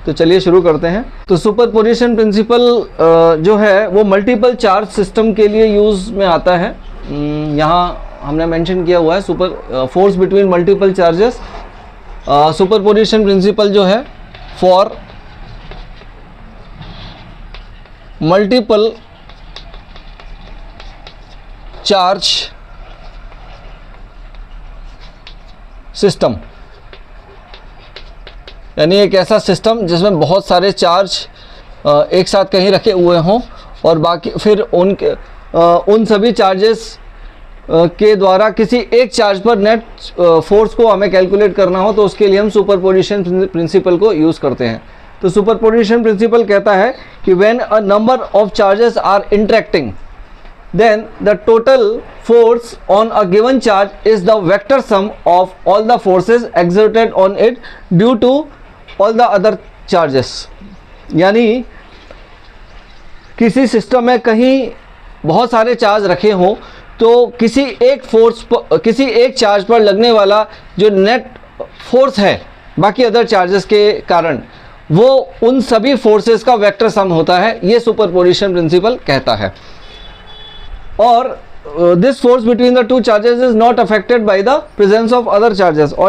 तो चलिए शुरू करते हैं। तो सुपरपोजिशन प्रिंसिपल जो है वो मल्टीपल चार्ज सिस्टम के लिए यूज़ में आता है। यहाँ हमने मेंशन किया हुआ है super force between multiple charges. Superposition principle जो है फॉर मल्टीपल चार्ज सिस्टम, यानी एक ऐसा सिस्टम जिसमें बहुत सारे चार्ज एक साथ कहीं रखे हुए हों और बाकी फिर उन सभी चार्जेस के द्वारा किसी एक चार्ज पर नेट फोर्स को हमें कैलकुलेट करना हो, तो उसके लिए हम सुपरपोजिशन प्रिंसिपल को यूज़ करते हैं। तो सुपरपोजिशन प्रिंसिपल कहता है कि when a number of charges are interacting then the total force on a given charge is the vector sum of all the forces exerted on it due to all the other charges। यानी किसी system में कहीं बहुत सारे charge रखे हों तो किसी एक चार्ज पर लगने वाला जो नेट फोर्स है बाकी अदर चार्जेस के कारण, वो उन सभी फोर्सेस का वेक्टर सम होता है। ये सुपरपोजिशन प्रिंसिपल कहता है। और this force between the two charges is not affected by the presence of other charges. और